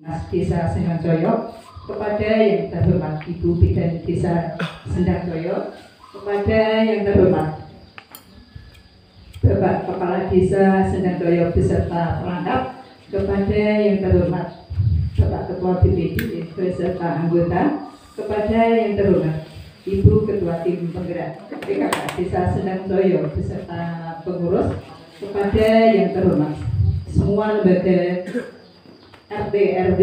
Mas Desa Sendangjoyo, kepada yang terhormat Ibu Bidan Desa Sendangjoyo, kepada yang terhormat Bapak Kepala Desa Sendangjoyo beserta perangkat, kepada yang terhormat Bapak Ketua DPD beserta anggota, kepada yang terhormat Ibu Ketua Tim Penggerak PKK Desa Sendangjoyo beserta pengurus, kepada yang terhormat semua lembaga RT RW,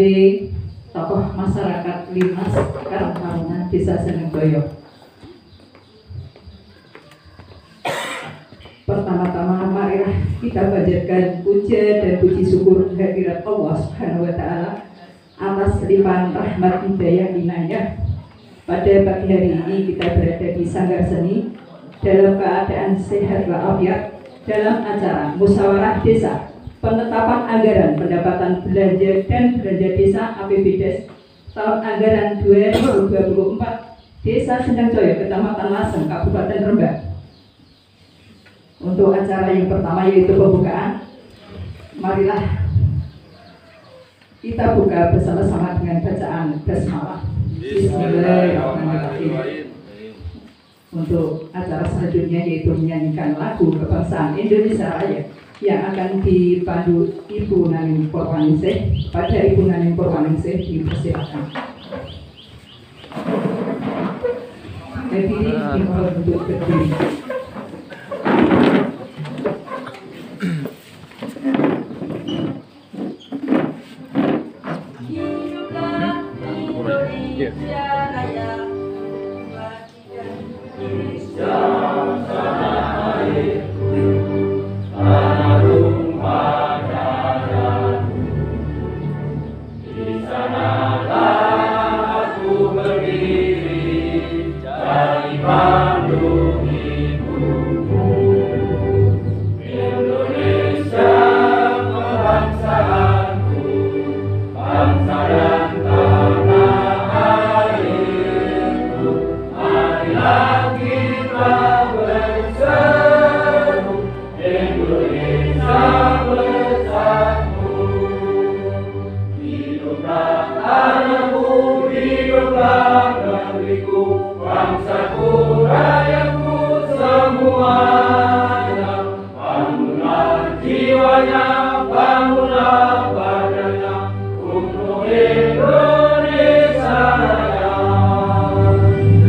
tokoh masyarakat Limas Karang Taruna Desa Sendangjoyo. Pertama-tama marilah kita panjatkan puja dan puji syukur kehadirat Allah Subhanahu wa taala atas limpahan rahmat hidayah inayah. Pada pagi hari ini kita berada di Sanggar Seni dalam keadaan sehat walafiat dalam acara musyawarah desa penetapan anggaran pendapatan belanja dan belanja desa APBDes tahun anggaran 2024 Desa Sendangjoyo, Kecamatan Lasem, Kabupaten Rembang. Untuk acara yang pertama yaitu pembukaan, marilah kita buka bersama-sama dengan bacaan basmalah. Bismillahirrahmanirrahim. Untuk acara selanjutnya yaitu menyanyikan lagu kebangsaan Indonesia Raya yang akan dipandu Ibu Naning Purwaningsih. Pada Ibu Naning Purwaningsih dipersilakan. Berdiri dimohon untuk berdiri. Indonesia Raya, Indonesia tanah airku, tanah tumpah darahku. Di sanalah aku berdiri, jadi pandu ibuku. Indonesia kebangsaanku, bangsa dan tanah airku. Marilah kita berseru, Indonesia bersatu. Hiduplah tanahku, hiduplah negeriku, bangsaku, rakyatku semuanya. Bangunlah jiwanya, bangunlah badannya untuk Indonesia Raya.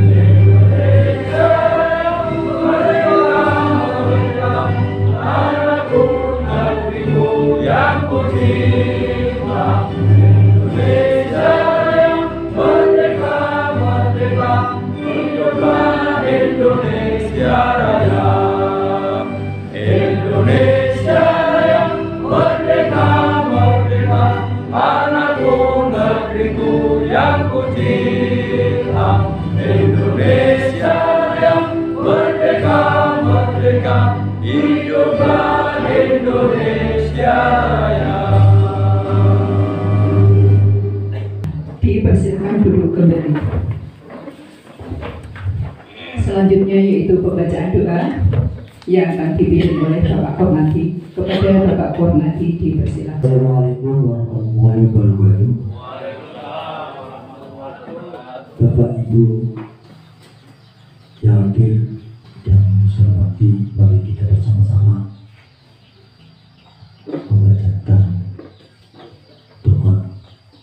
Indonesia merdeka, merdeka, tanahku, negeriku yang kucinta. Indonesia yang merdeka, merdeka, hiduplah Indonesia Raya. Indonesia yang merdeka, merdeka, tanahku, negeriku yang kucinta. Indonesia yang merdeka, merdeka, hiduplah Indonesia Raya. Dipersilakan duduk kembali. Selanjutnya yaitu pembacaan doa yang akan dipimpin oleh Bapak Kornati. Kepada Bapak Kornati dipersilakan. Assalamualaikum warahmatullahi wabarakatuh. Bapak Ibu yang hadir dan saya hormati, mari kita bersama-sama membacakan doa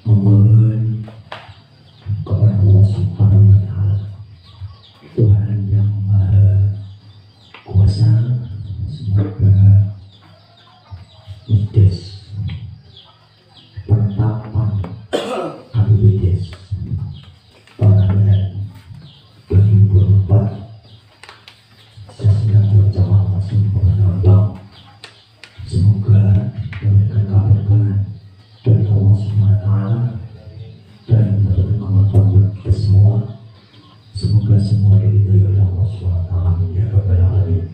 memohon kepada Allah Subhanahu wa taala, Tuhan yang Maha Kuasa. Semoga Misdes penetapan APBDes tahun anggaran 2024 saya sedang berjamaah langsung kepada Allah. Semoga memberikan keberkahan dari Allah SWT dan memberikan kemampuan buat kita semua. Semoga semua diridhai oleh Allah SWT. Ya Rabbal Alamin.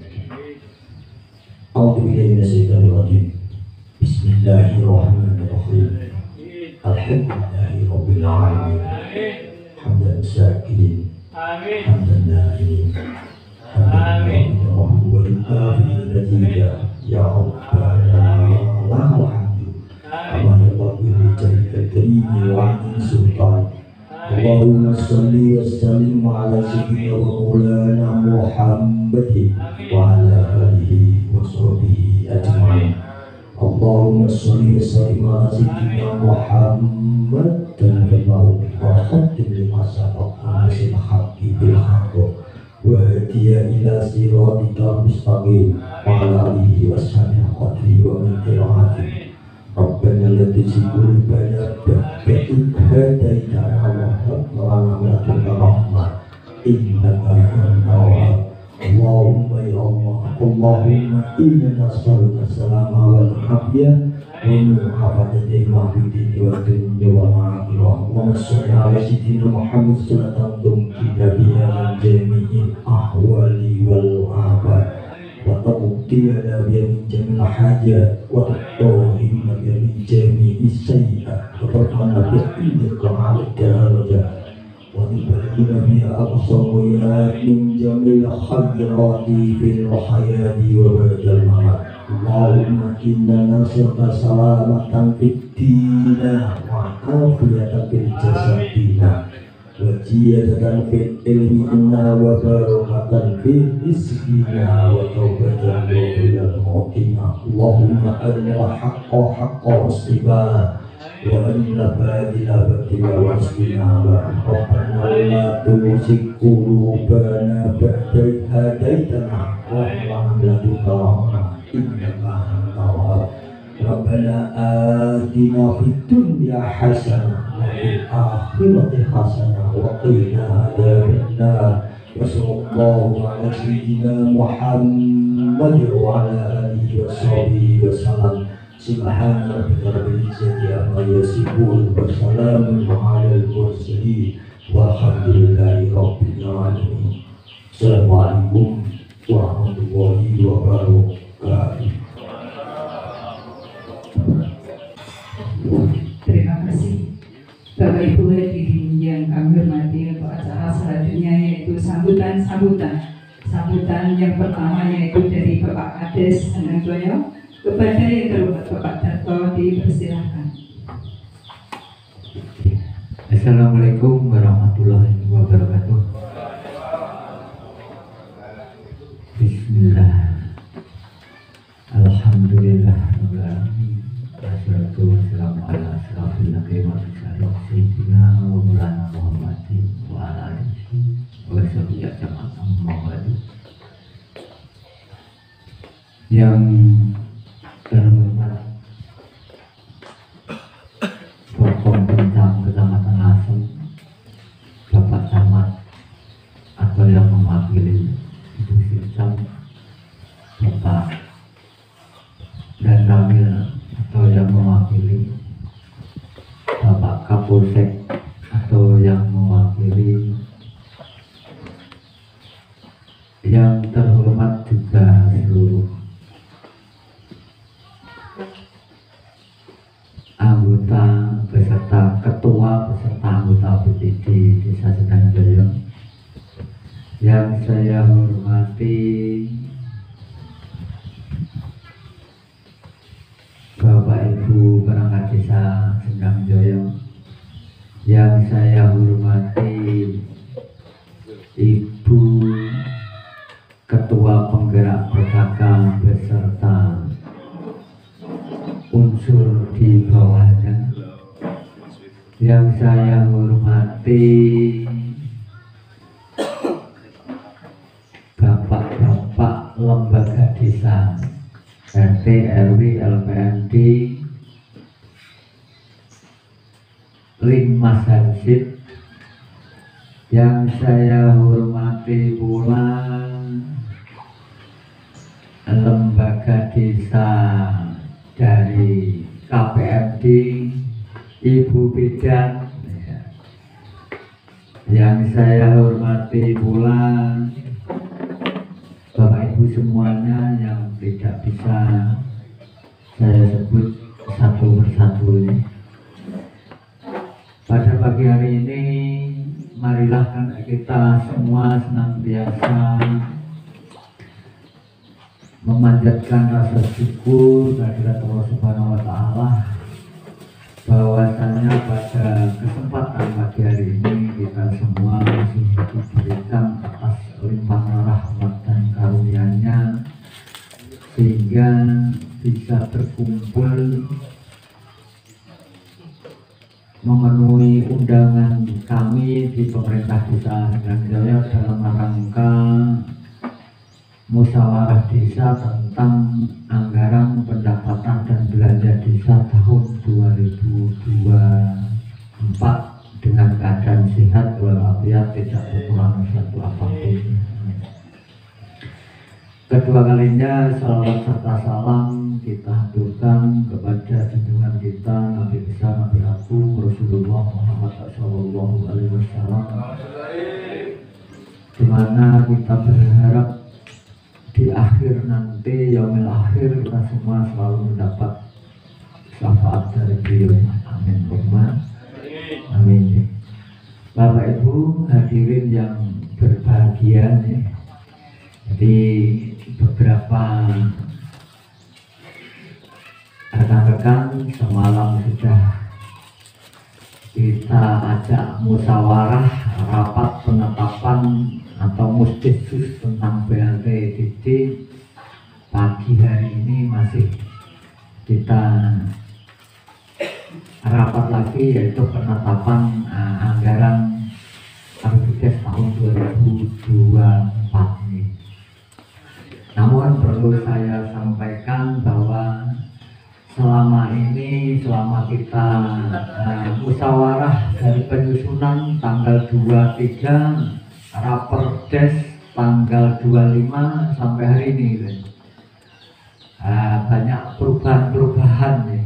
A'udzu billahi minasyaitonir rajim. Bismillahirrahmanirrahim. Alhamdulillahi rabbil alamin. Hamdan syakirin, hamdan na'imin, hamdan rahmatullahi wa ya Rabbana lahul hamdu. Aman Allah Amin Sultan. Allahumma salli wa sallim ala sayyidina wa maulana Muhammadin wa ala alihi wa sahbihi ajma'in. Allahumma salli wa sallim ala sayyidina Muhammad dan berbahu wa khatim lima sabak nasil haqqi bil haqqo wa hadiya ila siratika mustaqim wa ala alihi wa sahbihi qadri wa mintirahati. Rabbana la tuzigh qulubana ba'da idh hadaytana wa hab lana min ladunka rahmah innaka antal wahhab. Allahumma ya Allah, Allahumma inna nas'aluka salama wal afiyah wa muhafadzata ma fi dini wa dunya wal akhirah. Allahumma shalli ala sayyidina Muhammad sallallahu alaihi wa jami'il ahwali wal afat wa taqdiyana bi jami'il hajat wa taqdiyana bi jami'is sayyi'at wa tarhamna bi indika ala darajat wa tubayyana bi aqsawiyat min jami'il khayrati fil hayati wa ba'dal mamat. Allahumma inna nas'aluka salamatan fid dina wa afiyatan fil jasadina wa ziyadatan fil ilmi inna wa barakatan fil rizqina wa tawbatan lil mu'minina. Allahumma arina haqqa haqqa wastiba wa arina batila batila wastina. Rabbana la tuzigh qulubana ba'da idh hadaytana wa hab lana min ladunka rahmah innaka antal wahhab. Rabbana atina fid dunya hasanah wa fil akhirati hasanah wa qina adzabannar. Wa sallallahu ala sayyidina Muhammad wa ala alihi wa sahbihi wa sallam. Subhana rabbika rabbil izzati amma yasifun wa salamun alal mursalin walhamdulillahi rabbil alamin. Assalamualaikum warahmatullahi wabarakatuh. Terima kasih Bapak Ibu hadirin yang kami hormati. Untuk acara selanjutnya yaitu sambutan yang pertama yaitu dari Bapak Kades Anantoyo. Kepada yang terhormat Bapak Darto dipersilahkan. Assalamualaikum warahmatullahi wabarakatuh. Bismillah. Alhamdulillah rabbil alamin. Wassalatu wassalamu ala asyrafil anbiya'i wal mursalin sayyidina wa maulana Muhammadin wa ala alihi wa sahbihi ajma'in. Amma ba'du. Yang terhormat Forkom Bintang Kecamatan Lasem, Bapak Camat atau yang mewakili Ibu Sirsam, Bapak dan Ramil atau yang mewakili Bapak Kapolsek atau yang mewakili yang terhormat juga seluruh anggota beserta ketua beserta anggota BPD Desa Sedanjaya yang saya hormati, Bapak Ibu perangkat Desa Sedanjaya yang saya hormati, Ibu Ketua Penggerak PKK beserta unsur di bawahnya, yang saya hormati Bapak-bapak lembaga desa RT, RW, LPMD, Linmas Hansip, yang saya hormati pula lembaga desa dari KPMD, Ibu Bidan, yang saya hormati pula Bapak Ibu semuanya yang tidak bisa saya sebut satu persatu ini. Pada pagi hari ini, marilah kita semua senantiasa memanjatkan rasa syukur kehadirat Allah Subhanahu wa Ta'ala bahwasanya pada kesempatan pagi hari ini kita semua masih diberikan atas limpahan rahmat dan karunia-Nya sehingga bisa berkumpul memenuhi undangan kami di pemerintah desa Sendang Jaya dalam rangka musyawarah desa tentang anggaran pendapatan dan belanja desa tahun 2024 dengan keadaan sehat walafiat, tidak kekurangan satu apapun. Kedua kalinya salawat serta salam kita haturkan kepada junjungan kita Nabi besar Nabi Agung Rasulullah Muhammad Sallallahu Alaihi Wasallam, di mana kita berharap di akhir nanti yaumil akhir kita semua selalu mendapat syafaat dari beliau. Amin. Amin. Bapak Ibu hadirin yang berbahagia nih. Jadi beberapa rekan-rekan semalam sudah kita ajak musyawarah rapat penetapan atau mustissus tentang BLT. Pagi hari ini masih kita rapat lagi, yaitu penetapan anggaran APBDes tahun 2024 ini. Namun perlu saya sampaikan bahwa selama kita musyawarah dari penyusunan tanggal 23, Raperdes tanggal 25 sampai hari ini, banyak perubahan-perubahan nih.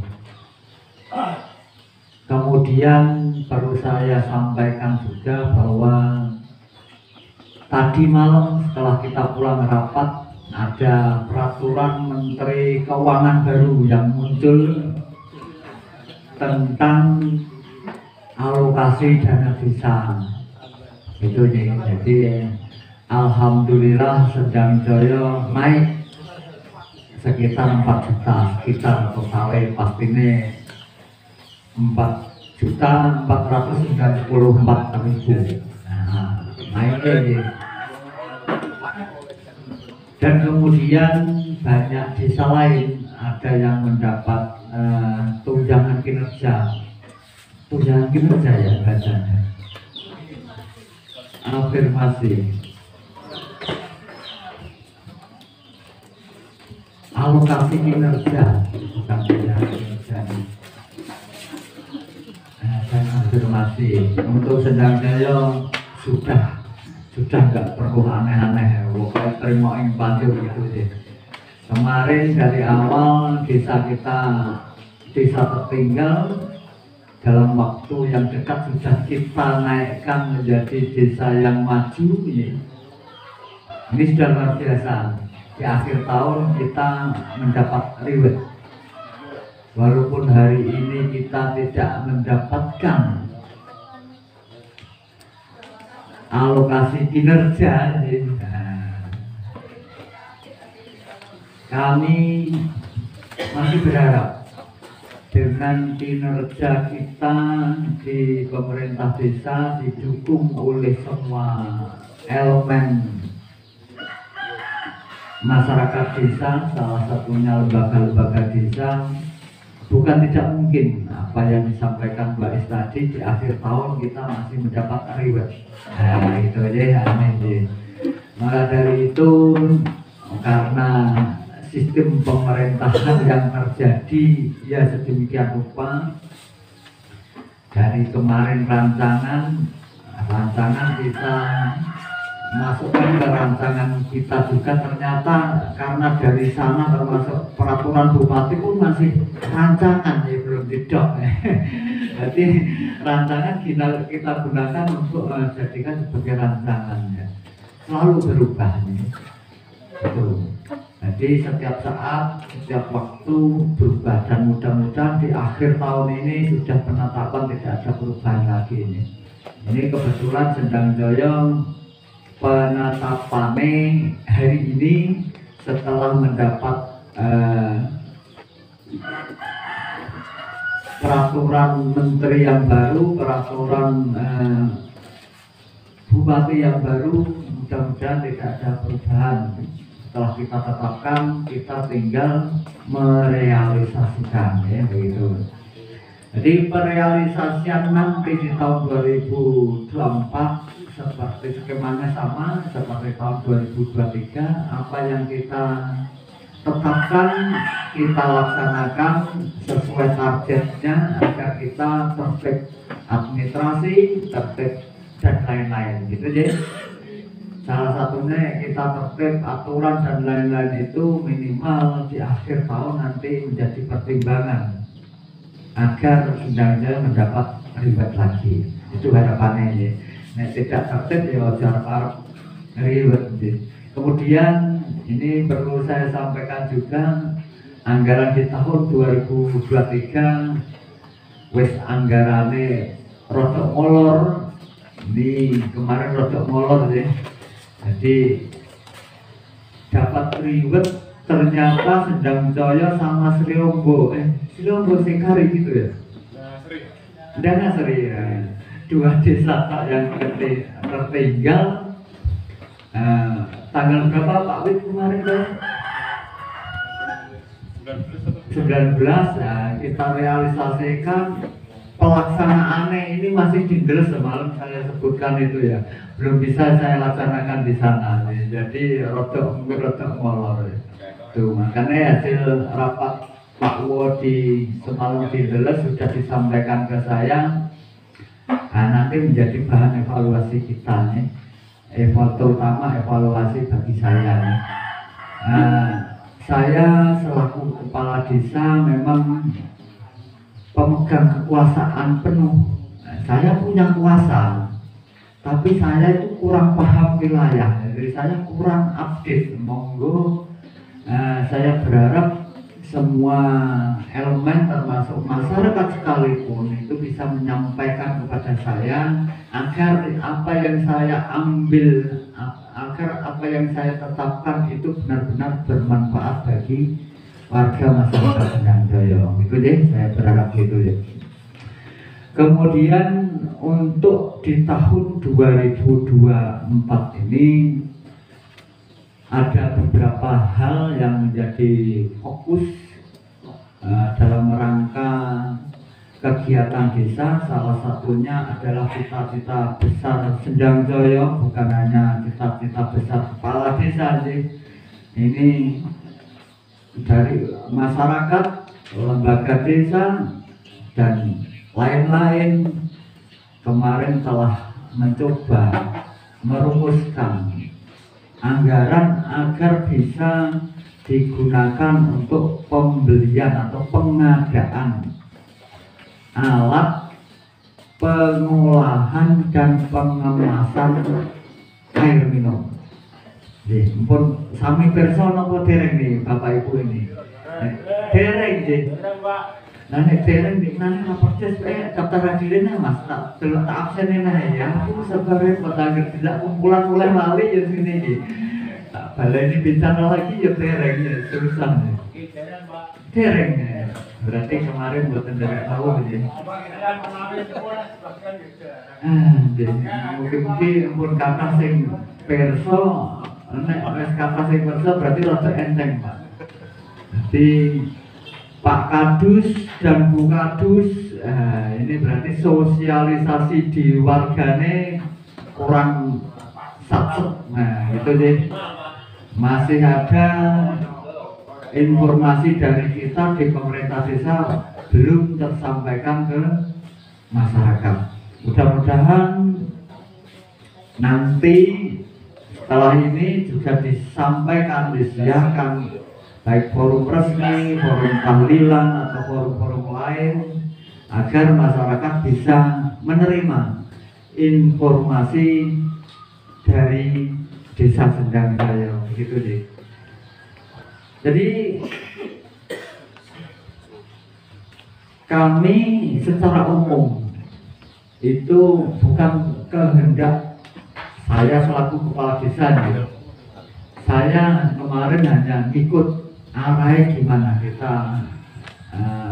Kemudian perlu saya sampaikan juga bahwa tadi malam setelah kita pulang rapat ada peraturan Menteri Keuangan baru yang muncul tentang alokasi dana desa. Itu nih, jadi alhamdulillah Sendang Jaya naik sekitar 4 juta, sekitar totalnya pastinya 4.494.000. Naiknya nih. Dan kemudian banyak desa lain ada yang mendapat tunjangan kinerja ya bacanya, afirmasi, alokasi kinerja, bukan tunjangan kinerja, dan afirmasi. Untuk Sendang Jaya sudah nggak perlu aneh-aneh, pokoknya terima yang panjur gitu deh. Kemarin dari awal desa kita, desa tertinggal, dalam waktu yang dekat sudah kita naikkan menjadi desa yang maju. Ini sudah luar biasa. Di akhir tahun kita mendapat reward, walaupun hari ini kita tidak mendapatkan alokasi kinerja. Kami masih berharap dengan kinerja kita di pemerintah desa didukung oleh semua elemen masyarakat desa, salah satunya lembaga-lembaga desa. Bukan tidak mungkin apa yang disampaikan Mbak Is tadi, di akhir tahun kita masih mendapat reward. Itu aja, amin. Maka dari itu, karena sistem pemerintahan yang terjadi ya sedemikian rupa, dari kemarin rancangan kita masukkan ke rancangan kita juga, ternyata karena dari sana termasuk peraturan bupati pun masih rancangan ya, belum didok. Jadi rancangan kita gunakan untuk jadikan sebagai rancangan ya. Selalu berubah nih. Jadi setiap saat, setiap waktu berubah, dan mudah-mudahan di akhir tahun ini sudah penetapan, tidak ada perubahan lagi ini. Ini kebetulan Sendang Jaya penetapannya hari ini setelah mendapat peraturan menteri yang baru, peraturan bupati yang baru, mudah-mudahan tidak ada perubahan. Setelah kita tetapkan, kita tinggal merealisasikan, ya begitu. Jadi perealisasian nanti di tahun 2024 seperti skemanya sama seperti tahun 2023. Apa yang kita tetapkan, kita laksanakan sesuai targetnya agar kita tertib administrasi, tertib dan lain-lain, gitu ya. Salah satunya kita tertib aturan dan lain-lain itu minimal di akhir tahun nanti menjadi pertimbangan agar Sendang mendapat reward lagi. Itu harapannya ya. Nah, tidak tertib ya harap reward. Kemudian ini perlu saya sampaikan juga, anggaran di tahun 2023 wis anggarane rodok molor. Ini kemarin rodok molor ya. Jadi dapat reward ternyata Sendang Jaya sama Sriombo Sekari gitu ya. Sri ya. Dua desa yang tertinggal. Tanggal berapa Pak Wid kemarin kan? 19. Nah, kita realisasikan pelaksanaannya ini masih dindel semalam saya sebutkan itu ya. Belum bisa saya laksanakan di sana. Jadi rodok molor. Tuh, makanya hasil rapat Pak Wodi semalam di Deles sudah disampaikan ke saya. Nah, nanti menjadi bahan evaluasi kita nih. Terutama evaluasi bagi saya nih. Saya selaku kepala desa memang pemegang kekuasaan penuh. Saya punya kuasa, tapi saya itu kurang paham wilayah, jadi saya kurang update. Monggo saya berharap semua elemen termasuk masyarakat sekalipun itu bisa menyampaikan kepada saya agar apa yang saya ambil, agar apa yang saya tetapkan itu benar-benar bermanfaat bagi warga masyarakat Sendang Jaya. Itu deh, saya berharap gitu ya. Kemudian untuk di tahun 2024 ini ada beberapa hal yang menjadi fokus dalam rangka kegiatan desa. Salah satunya adalah cita-cita besar Sendang Jaya, bukan hanya cita-cita besar kepala desa sih. Ini dari masyarakat, lembaga desa dan lain-lain kemarin telah mencoba merumuskan anggaran agar bisa digunakan untuk pembelian atau pengadaan alat pengolahan dan pengemasan air minum. Pun sami perso napa dereng nih Bapak Ibu ini? Dereng nggih. Nah nek dereng nek nang persis daftar hadirnya Mas tak delok absen enak ya. Aku sebare petangger tidak kumpulan mulai lali ya sini iki. Tak baleni bicara lagi ya dereng ya susah nih. Dereng ya. Berarti kemarin buat dereng tahu ya. Mungkin pun kata sing perso nek wis kata sing perso berarti rada enteng Pak. Jadi Pak Kadus dan Bu Kadus ini berarti sosialisasi di wargane kurang satset. Nah itu deh, masih ada informasi dari kita di pemerintah desa belum tersampaikan ke masyarakat. Mudah-mudahan nanti setelah ini juga disampaikan, disiarkan baik forum resmi, forum tahlilan atau forum-forum lain agar masyarakat bisa menerima informasi dari Desa Sendang Jaya, begitu deh. Jadi kami secara umum itu bukan kehendak saya selaku kepala desa gitu. Saya kemarin hanya ikut arahnya gimana kita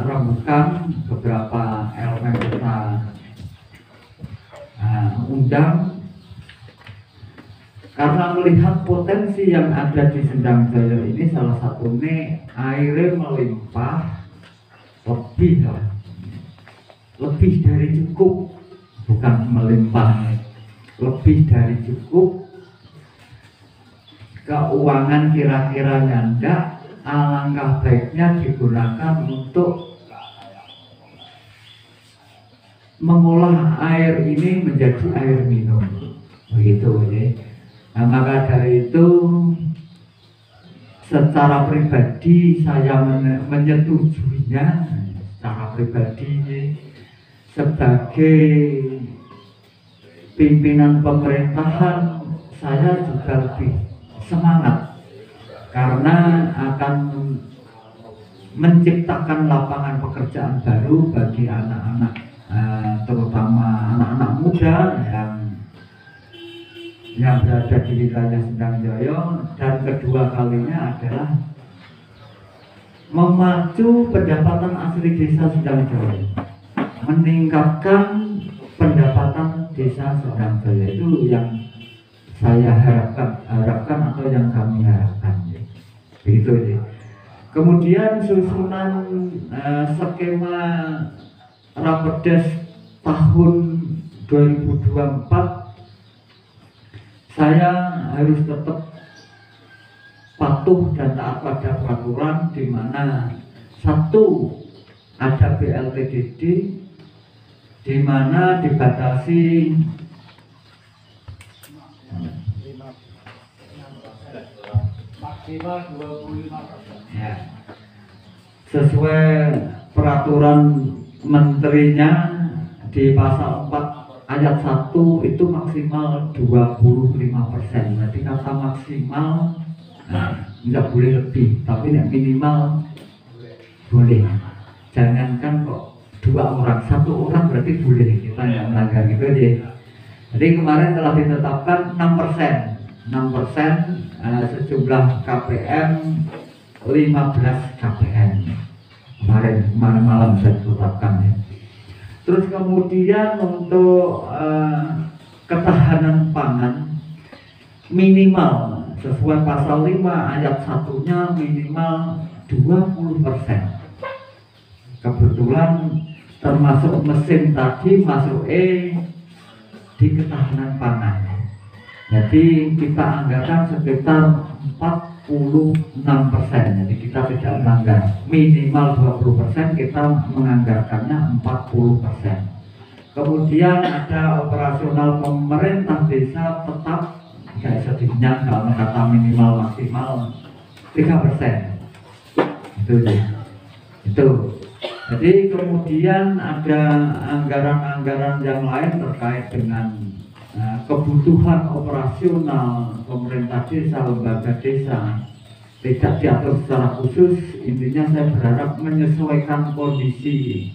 rembukan beberapa elemen kita undang karena melihat potensi yang ada di Sendang Jaya ini. Salah satunya airnya melimpah lebih dari cukup, bukan melimpah, lebih dari cukup. Keuangan kira-kira nyandak, alangkah baiknya digunakan untuk mengolah air ini menjadi air minum, begitu ya. Nah, maka dari itu secara pribadi saya menyetujuinya secara pribadi ya, sebagai pimpinan pemerintahan saya juga lebih semangat karena akan menciptakan lapangan pekerjaan baru bagi anak-anak, terutama anak-anak muda yang berada di wilayah Sendang Jaya. Dan kedua kalinya adalah memacu pendapatan asli desa Sendang Jaya, meningkatkan pendapatan desa Sendang Jaya. Itu yang saya harapkan atau yang kami harapkan ya. Begitu ya. Kemudian susunan skema Raperdes tahun 2024, saya harus tetap patuh dan taat pada peraturan, di mana satu ada BLTDD, di mana dibatasi maksimal 25%. ya, sesuai peraturan menterinya di pasal 4 ayat 1 itu maksimal 25%. Berarti kata maksimal nggak boleh lebih, tapi minimal boleh. Jangankan kok 2 orang, 1 orang berarti boleh, kita nggak melanggar gitu aja. Jadi kemarin telah ditetapkan 6% sejumlah KPM 15 KPM kemarin malam saya tetapkan ya. Terus kemudian untuk ketahanan pangan minimal sesuai pasal 5 ayat 1-nya minimal 20%. Kebetulan termasuk mesin tadi masuk di ketahanan pangan. Jadi kita anggarkan sekitar 46%. Jadi kita tidak melanggar. Minimal 20%, kita menganggarkannya 40%. Kemudian ada operasional pemerintah desa tetap kayak sedihnya kalau kata minimal maksimal 3%. Itu. Jadi kemudian ada anggaran-anggaran yang lain terkait dengan kebutuhan operasional pemerintah desa, lembaga desa tidak diatur secara khusus. Intinya saya berharap menyesuaikan kondisi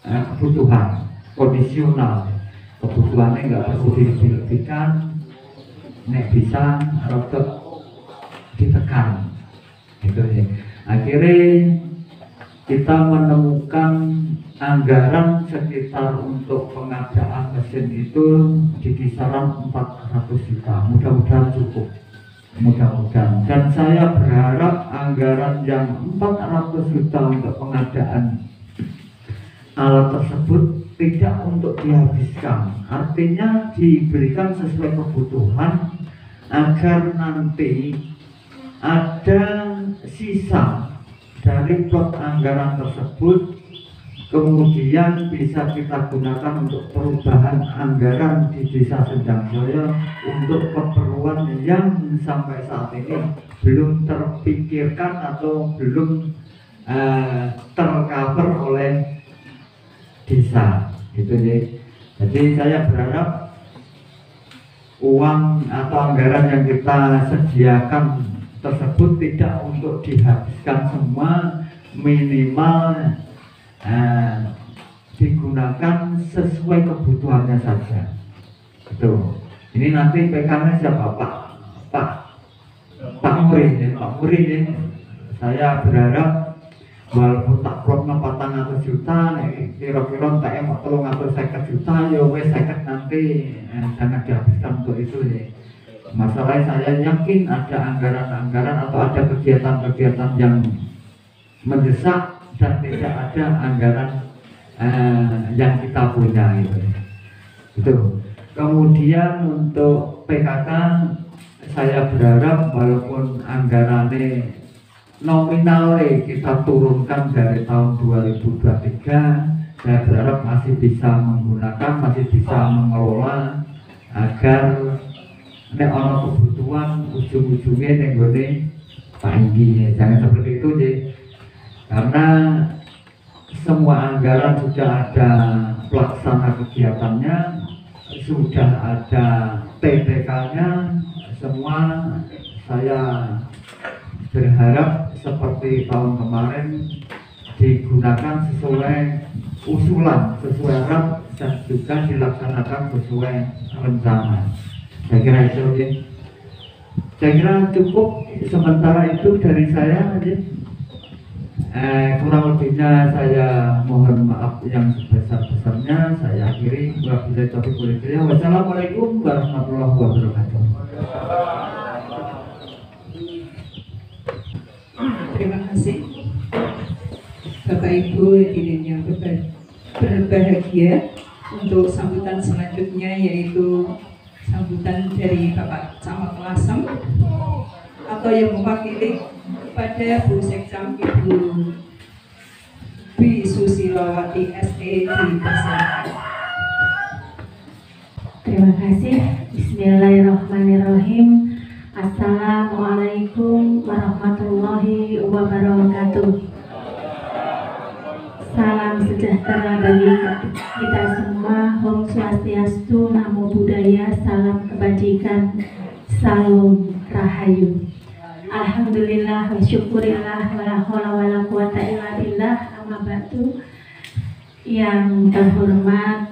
kebutuhan kondisional, kebutuhannya nggak perlu dilebihkan, nek bisa rotok ditekan gitu ya. Akhirnya kita menemukan anggaran sekitar untuk pengadaan mesin itu di kisaran 400 juta. Mudah-mudahan cukup, mudah-mudahan. Dan saya berharap anggaran yang 400 juta untuk pengadaan alat tersebut tidak untuk dihabiskan, artinya diberikan sesuai kebutuhan agar nanti ada sisa dari plot anggaran tersebut kemudian bisa kita gunakan untuk perubahan anggaran di desa Sendang Jaya untuk keperluan yang sampai saat ini belum terpikirkan atau belum tercover oleh desa gitu ya. Jadi saya berharap uang atau anggaran yang kita sediakan tersebut tidak untuk dihabiskan semua, minimal digunakan sesuai kebutuhannya saja. Betul. Ini nanti PK-nya siapa? Pak Muri ya. Saya berharap walaupun tak plotno 400 juta, kira-kira tak emok 350 juta, ya wes 50 nanti jangan dihabiskan untuk itu ya. Masalahnya saya yakin ada anggaran-anggaran atau ada kegiatan-kegiatan yang mendesak dan tidak ada anggaran yang kita punya itu. Kemudian untuk PKK saya berharap walaupun anggarannya nominalnya kita turunkan dari tahun 2023, saya berharap masih bisa menggunakan, masih bisa mengelola agar nek ono kebutuhan ujung-ujungnya nenggone panggi. Jangan seperti itu sih, karena semua anggaran sudah ada pelaksana kegiatannya, sudah ada TPK-nya, semua. Saya berharap seperti tahun kemarin digunakan sesuai usulan, sesuai RAP, dan juga dilaksanakan sesuai rencana. Saya kira itu ya. Saya kira cukup sementara itu dari saya aja. Kurang lebihnya saya mohon maaf yang sebesar-besarnya. Saya akhiri. Wassalamualaikum warahmatullahi wabarakatuh. Terima kasih Bapak Ibu hadirin yang berbahagia. Untuk sambutan selanjutnya yaitu sambutan dari Bapak Camat Lasem atau yang mewakili kepada Bu Sekcam Ibu Dwi Susilawati SE dipersilakan. Terima kasih. Bismillahirrahmanirrahim. Assalamualaikum warahmatullahi wabarakatuh. Salam sejahtera bagi kita semua. Om Swastiastu, Namo Buddhaya, salam kebajikan, salam rahayu. Alhamdulillah wa syukurillah wa la haula wa la quwata illa billah. Amma ba'du. Yang terhormat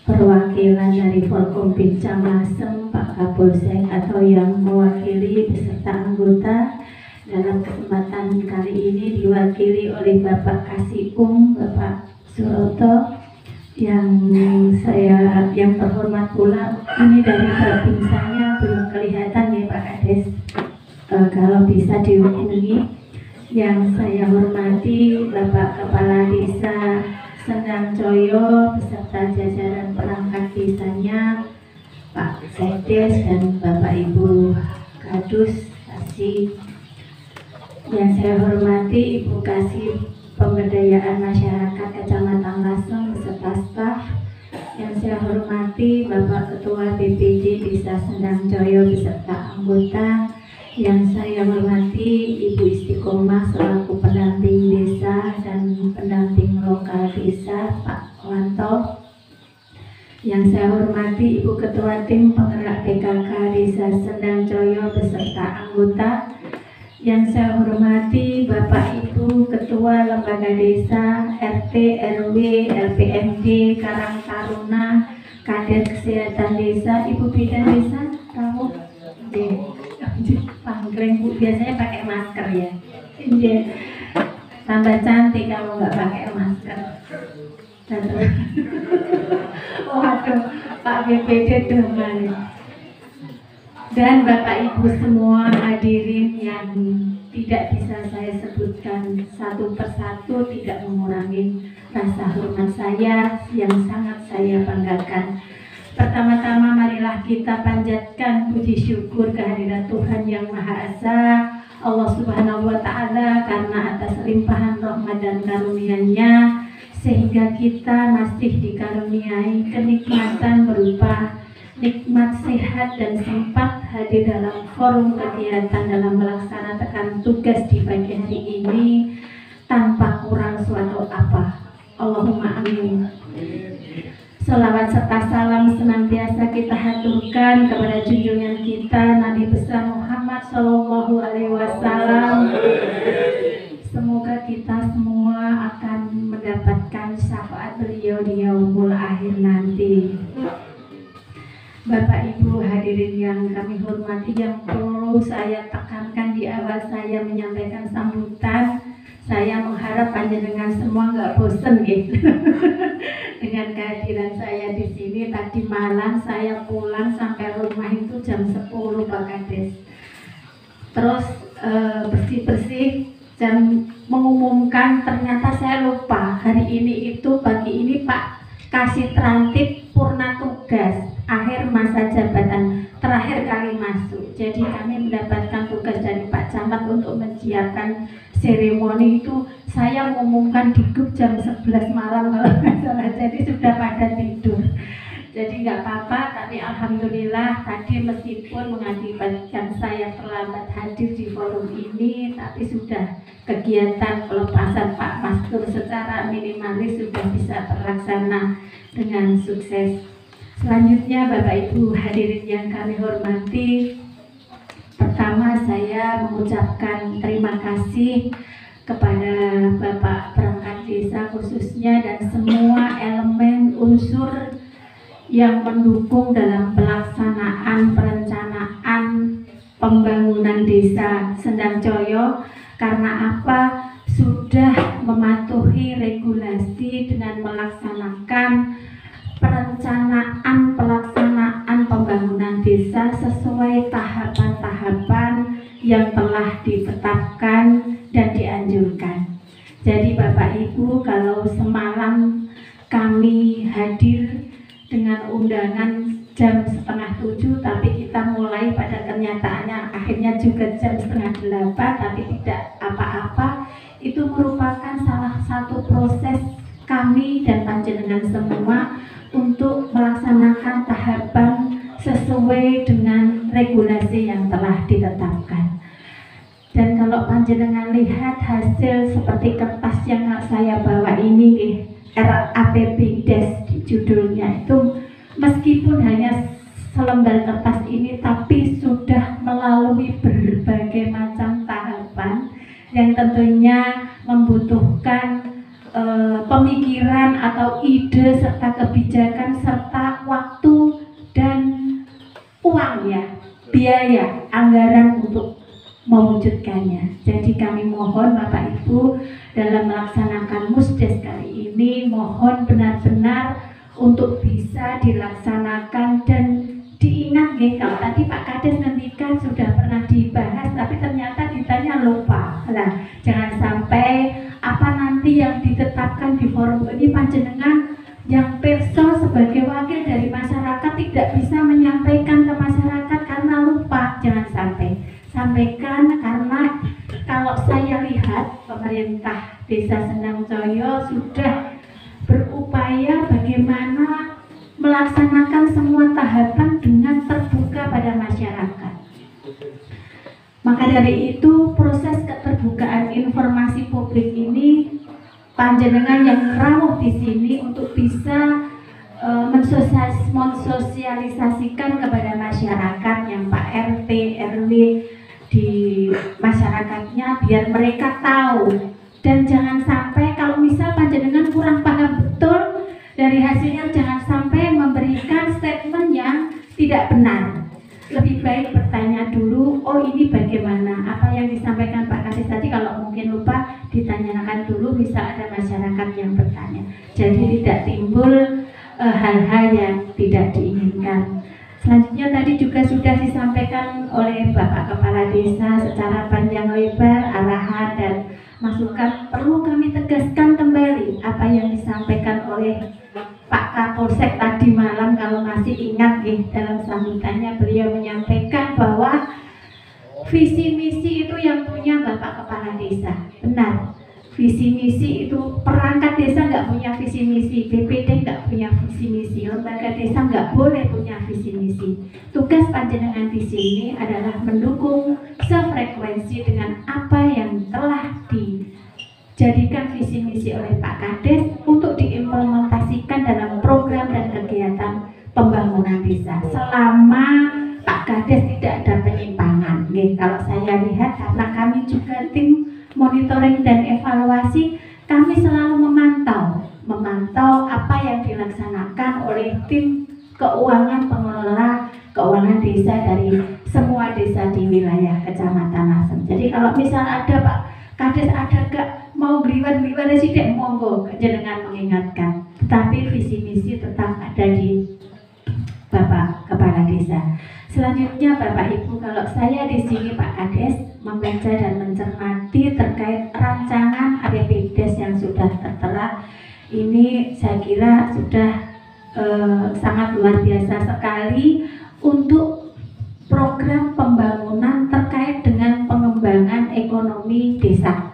perwakilan dari Forkom Bincang Lasem, Pak Kapolsek atau yang mewakili beserta anggota, dalam kesempatan kali ini diwakili oleh Bapak Kasium, Bapak Suroto, yang terhormat pula ini dari provinsinya belum kelihatan ya Pak Kades, kalau bisa dihubungi. Yang saya hormati Bapak Kepala Desa Sendang Coyo beserta jajaran perangkat desanya, Pak Sekdes dan Bapak Ibu Kadus Kasih. Yang saya hormati Ibu Kasih Pemberdayaan Masyarakat Kecamatan Lasem beserta staf. Yang saya hormati Bapak Ketua BPD Desa Sendang Coyo beserta anggota. Yang saya hormati Ibu Istiqomah selaku pendamping desa dan pendamping lokal desa Pak Wanto. Yang saya hormati Ibu Ketua Tim Penggerak PKK Desa Sendang Coyo beserta anggota. Yang saya hormati Bapak Ibu Ketua Lembaga Desa, RT, RW, LPMD, Karang Taruna, Kader Kesehatan Desa, Ibu Bidan Desa, kamu pangkring Bu, biasanya pakai masker ya. Tambah cantik kamu nggak pakai masker. Waduh, Pak BPD dengan. Dan Bapak Ibu semua hadirin yang tidak bisa saya sebutkan satu persatu, tidak mengurangi rasa hormat saya yang sangat saya banggakan. Pertama-tama marilah kita panjatkan puji syukur kehadirat Tuhan Yang Maha Esa, Allah Subhanahu wa Ta'ala, karena atas limpahan rahmat dan karunia-Nya sehingga kita masih dikaruniai kenikmatan berupa nikmat sehat dan sempat hadir dalam forum kegiatan dalam melaksanakan tugas di pagi hari ini tanpa kurang suatu apa. Allahumma amin. Selawat serta salam senantiasa kita haturkan kepada junjungan kita Nabi besar Muhammad Shallallahu Alaihi Wasallam. Semoga kita semua akan mendapatkan syafaat beliau di yaumul akhir nanti. Bapak Ibu hadirin yang kami hormati, yang perlu saya tekankan di awal saya menyampaikan sambutan, Saya mengharap panjenengan semua nggak bosen gitu dengan kehadiran saya di sini. Tadi malam saya pulang sampai rumah itu jam 10 Pak Kades. Terus bersih-bersih dan mengumumkan, ternyata saya lupa hari ini itu pagi ini Pak kasih trantip purna tugas akhir masa jabatan terakhir kali masuk. Jadi kami mendapatkan tugas dari Pak Camat untuk menyiapkan seremoni itu. Saya mengumumkan di grup jam 11 malam kalau nggak salah, jadi sudah pada tidur. Jadi nggak apa-apa, tapi alhamdulillah tadi meskipun mengakibatkan saya terlambat hadir di forum ini, tapi sudah kegiatan pelepasan Pak Mastur secara minimalis sudah bisa terlaksana dengan sukses. Selanjutnya Bapak Ibu hadirin yang kami hormati, pertama saya mengucapkan terima kasih kepada Bapak perangkat desa khususnya dan semua elemen unsur yang mendukung dalam pelaksanaan perencanaan pembangunan desa Sendang Coyo. Karena apa? Sudah mematuhi regulasi dengan melaksanakan perencanaan pelaksanaan pembangunan desa sesuai tahapan-tahapan yang telah ditetapkan dan dianjurkan. Jadi Bapak Ibu, kalau semalam kami hadir dengan undangan jam 6:30, tapi kita mulai pada kenyataannya akhirnya juga jam 7:30, tapi tidak apa-apa. Itu merupakan salah satu proses kami dan panjenengan semua untuk melaksanakan tahapan sesuai dengan regulasi yang telah ditetapkan. Dan kalau panjenengan lihat hasil seperti kertas yang saya bawa ini, RAPBDes judulnya itu, meskipun hanya selembar kertas ini, tapi sudah melalui berbagai macam tahapan yang tentunya membutuhkan pemikiran atau ide serta kebijakan serta waktu dan uang ya, biaya, anggaran untuk mewujudkannya. Jadi kami mohon Bapak Ibu dalam melaksanakan musdes kali ini, mohon benar-benar untuk bisa dilaksanakan dan diingat ya. Kalau tadi Pak Kades ngendikan sudah pernah dibahas, tapi ternyata ditanya lupa. Nah, jangan sampai apa nanti yang ditetapkan di forum ini panjenengan yang perso sebagai wakil dari masyarakat tidak bisa menyampaikan ke masyarakat karena lupa. Jangan sampai. Sampaikan, karena kalau saya lihat pemerintah Desa Sendang Coyo sudah berupaya bagaimana melaksanakan semua tahapan dengan terbuka pada masyarakat. Maka dari itu proses keterbukaan informasi publik ini panjenengan yang rawuh di sini untuk bisa mensosialisasikan kepada masyarakat yang Pak RT, RW di masyarakatnya biar mereka tahu. Dan jangan sampai kalau misal panjenengan kurang paham betul dari hasilnya, jangan sampai memberikan statement yang tidak benar. Lebih baik bertanya dulu, oh ini bagaimana, apa yang disampaikan Pak Kades tadi, kalau mungkin lupa ditanyakan dulu, bisa ada masyarakat yang bertanya. Jadi tidak timbul hal-hal yang tidak diinginkan. Selanjutnya tadi juga sudah disampaikan oleh Bapak Kepala Desa secara panjang lebar arahan dan masukan. Perlu kami tegaskan kembali apa yang disampaikan oleh Pak Kapolsek tadi malam. Kalau masih ingat dalam sambutannya beliau menyampaikan bahwa visi misi itu yang punya Bapak Kepala Desa. Benar, visi misi itu perangkat desa nggak punya visi misi, BPD nggak punya visi misi, lembaga desa nggak boleh punya visi misi. Tugas panjenengan di sini adalah mendukung sefrekuensi dengan apa yang telah dijadikan visi misi oleh Pak Kades untuk diimplementasikan dalam program dan kegiatan pembangunan desa. Selama Pak Kades tidak ada penyimpangan. Kalau saya lihat, karena kami juga tim monitoring dan evaluasi, kami selalu memantau apa yang dilaksanakan oleh tim keuangan pengelola keuangan desa dari semua desa di wilayah Kecamatan Lasem. Jadi kalau misal ada Pak Kades ada gak mau gliwat-gliwat sithik monggo jenengan mengingatkan. Tetapi visi misi tetap ada di Bapak Kepala Desa. Selanjutnya Bapak Ibu, kalau saya di sini Pak Kades membaca dan mencermati terkait rancangan APBDes yang sudah tertera, ini saya kira sudah sangat luar biasa sekali untuk program pembangunan terkait dengan pengembangan ekonomi desa.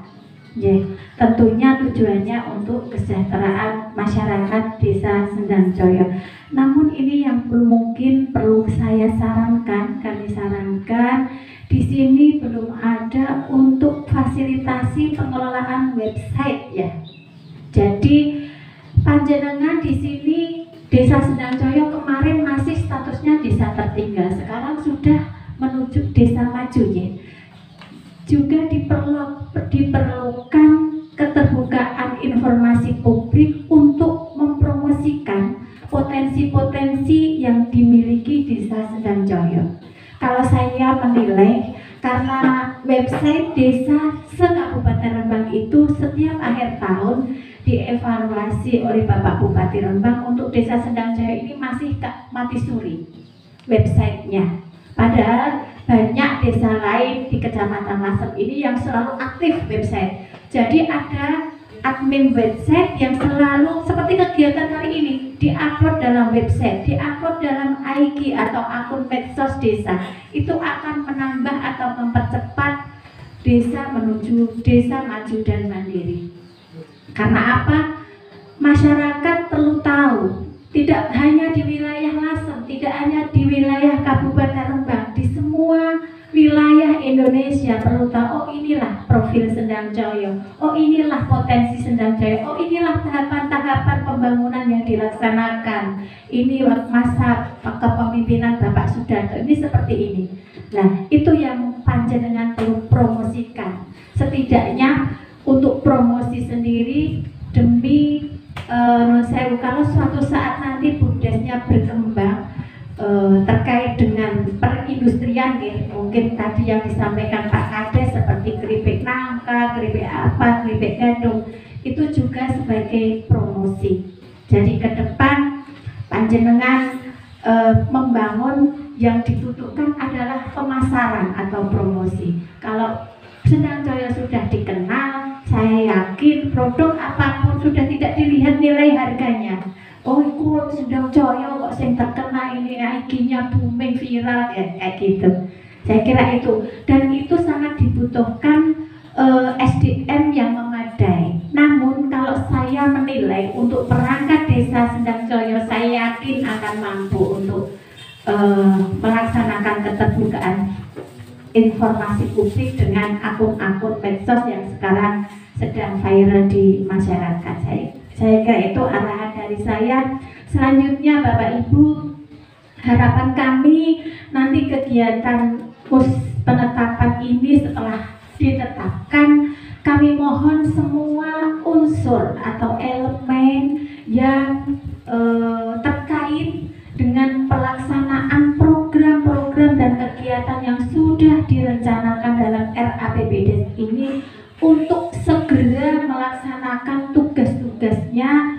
Tentunya tujuannya untuk kesejahteraan masyarakat Desa Sendangjoyo. Namun ini yang mungkin perlu saya sarankan, kami sarankan di sini belum ada untuk fasilitasi pengelolaan website ya. Jadi panjenengan di sini Desa Sendangjoyo kemarin masih statusnya desa tertinggal, sekarang sudah menuju desa maju ya. Juga diperlukan keterbukaan informasi publik untuk mempromosikan potensi-potensi yang dimiliki Desa Sendangjoyo. Kalau saya menilai, karena website Desa se-Kabupaten Rembang itu setiap akhir tahun dievaluasi oleh Bapak Bupati Rembang untuk Desa Sendangjoyo ini masih mati suri websitenya. Padahal banyak desa lain di Kecamatan Lasem ini yang selalu aktif website. Jadi ada admin website yang selalu seperti kegiatan kali ini diupload dalam website, diupload dalam IG atau akun medsos desa. Itu akan menambah atau mempercepat desa menuju desa maju dan mandiri. Karena apa? Masyarakat perlu tahu, tidak hanya di wilayah Lasem, tidak hanya di wilayah Kabupaten Rembang, di semua wilayah Indonesia perlu tahu, oh inilah profil Sendangjoyo, oh inilah potensi Sendangjoyo, oh inilah tahapan-tahapan pembangunan yang dilaksanakan. Ini masa kepemimpinan Bapak Sudarto ini seperti ini. Nah, itu yang panjenengan perlu promosikan. Setidaknya untuk promosi sendiri demi saya kalau suatu saat nanti budesnya berkembang terkait dengan perindustrian ya, mungkin tadi yang disampaikan Pak Kades seperti keripik nangka, keripik apa, keripik gadung, itu juga sebagai promosi. Jadi ke depan panjenengan membangun yang dibutuhkan adalah pemasaran atau promosi. Kalau Sendangjoyo sudah dikenal, saya yakin produk apapun sudah tidak dilihat nilai harganya. Oh, itu Sendangjoyo kok yang terkenal ini, IG-nya booming, viral ya, kayak gitu. Saya kira itu, dan itu sangat dibutuhkan SDM yang memadai. Namun kalau saya menilai untuk perangkat Desa Sendangjoyo, saya yakin akan mampu untuk melaksanakan keterbukaan informasi publik dengan akun-akun medsos yang sekarang sedang viral di masyarakat. Saya kira itu arahan dari saya. Selanjutnya Bapak Ibu, harapan kami nanti kegiatan penetapan ini setelah ditetapkan, kami mohon semua unsur atau elemen yang terkait dengan pelaksanaan program-program dan kegiatan yang sudah direncanakan dalam RAPBDes ini untuk segera melaksanakan tugas-tugasnya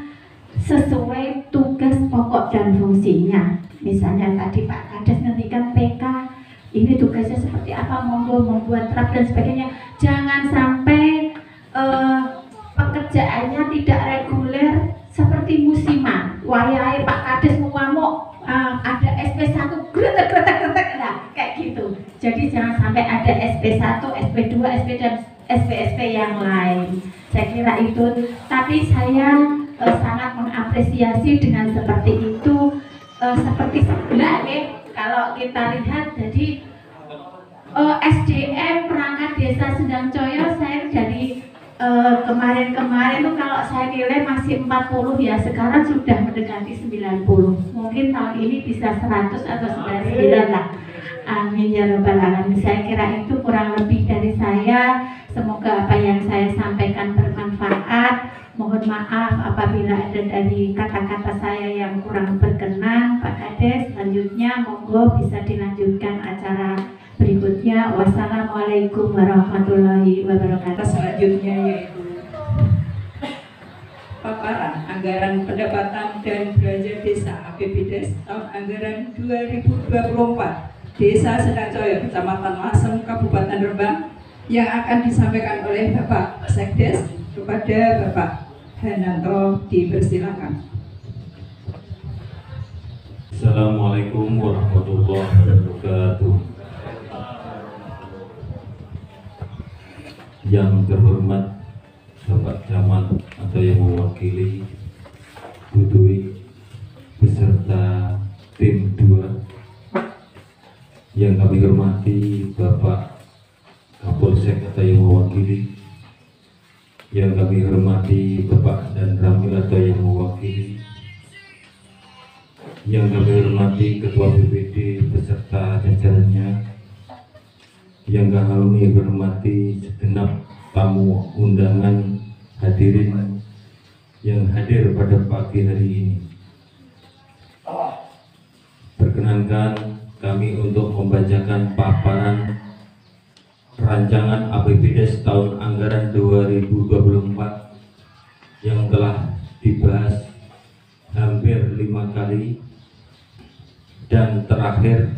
sesuai tugas pokok dan fungsinya. Misalnya tadi Pak Kades ngendikan PK, ini tugasnya seperti apa, monggo membuat draft dan sebagainya. Jangan sampai pekerjaannya tidak reguler seperti musiman. Wayahe Pak Kades ngamuk, ada SP1 gretek lah kayak gitu. Jadi jangan sampai ada SP1, SP2, SP dan SP yang lain. Saya kira itu. Tapi saya sangat mengapresiasi dengan seperti itu. Seperti sebelah kalau kita lihat, jadi SDM perangkat Desa Sendangjoyo saya dari kemarin tuh kalau saya nilai masih 40 ya, sekarang sudah mendekati 90. Mungkin tahun ini bisa 100 atau 99 lah. Amin ya rabbal alamin. Saya kira itu kurang lebih dari saya. Semoga apa yang saya sampaikan bermanfaat. Mohon maaf apabila ada dari kata-kata saya yang kurang berkenan, Pak Kades. Selanjutnya monggo bisa dilanjutkan acara berikutnya. Wassalamualaikum warahmatullahi wabarakatuh. Selanjutnya yaitu paparan anggaran pendapatan dan belanja desa APBDes tahun anggaran 2024 Desa Sedacoyo, Kecamatan Lasem, Kabupaten Rembang yang akan disampaikan oleh Bapak Sekdes kepada Bapak Hananto. Dipersilakan. Assalamualaikum warahmatullahi wabarakatuh. Yang terhormat Bapak Camat atau yang mewakili Butuik beserta tim 2, yang kami hormati Bapak Kapolsek atau yang mewakili, yang kami hormati Bapak dan Ramil atau yang mewakili, yang kami hormati Ketua BPD beserta jajarannya, yang kami hormati segenap tamu undangan hadirin yang hadir pada pagi hari ini. Perkenankan kami untuk membacakan paparan rancangan APBDes tahun anggaran 2024 yang telah dibahas hampir 5 kali dan terakhir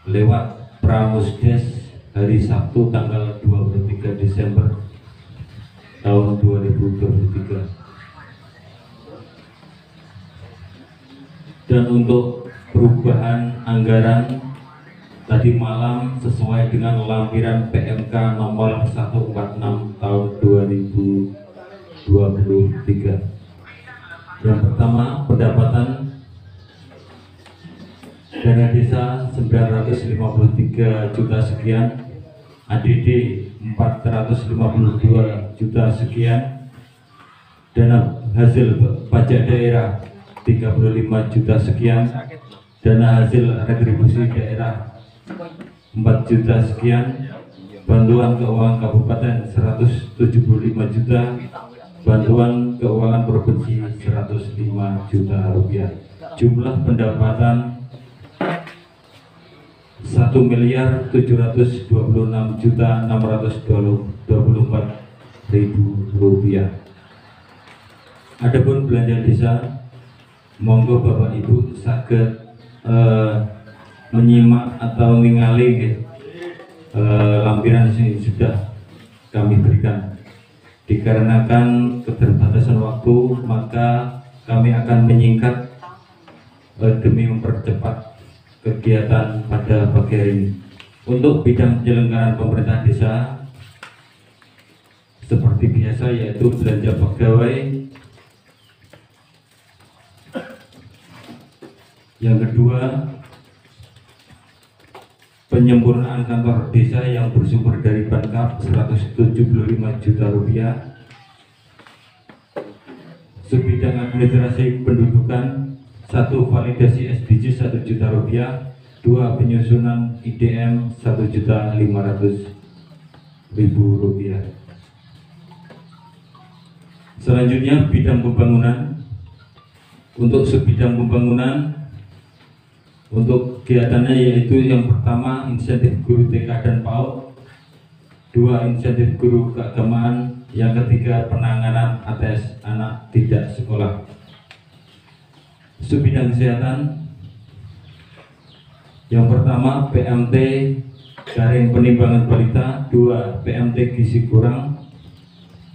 lewat Pramusdes hari Sabtu tanggal 23 Desember tahun 2023. Dan untuk perubahan anggaran tadi malam sesuai dengan lampiran PMK nomor 146 tahun 2023. Yang pertama, pendapatan dana desa 953 juta sekian, ADD 452 juta sekian, dana hasil pajak daerah 35 juta sekian, dana hasil retribusi daerah 4 juta sekian, bantuan keuangan kabupaten 175 juta, bantuan keuangan provinsi 105 juta rupiah. Jumlah pendapatan 1.726.624.000 rupiah. Adapun belanja desa, monggo Bapak Ibu saged menyimak atau ningali lampiran ini sudah kami berikan. Dikarenakan keterbatasan waktu, maka kami akan menyingkat demi mempercepat kegiatan pada pagi hari ini. Untuk bidang penyelenggaraan pemerintah desa seperti biasa, yaitu belanja pegawai. Yang kedua, penyempurnaan kantor desa yang bersumber dari Bankap 175 juta rupiah. Sebidang administrasi pendudukan, 1 validasi SDG 1 juta rupiah, 2 penyusunan IDM 1.500.000 rupiah. Selanjutnya bidang pembangunan. Untuk sebidang pembangunan, untuk kegiatannya yaitu yang pertama insentif guru TK dan PAUD, 2 insentif guru keagamaan, yang ketiga penanganan ATS anak tidak sekolah. Sebidang kesehatan, yang pertama PMT garing penimbangan balita, 2 PMT gizi kurang,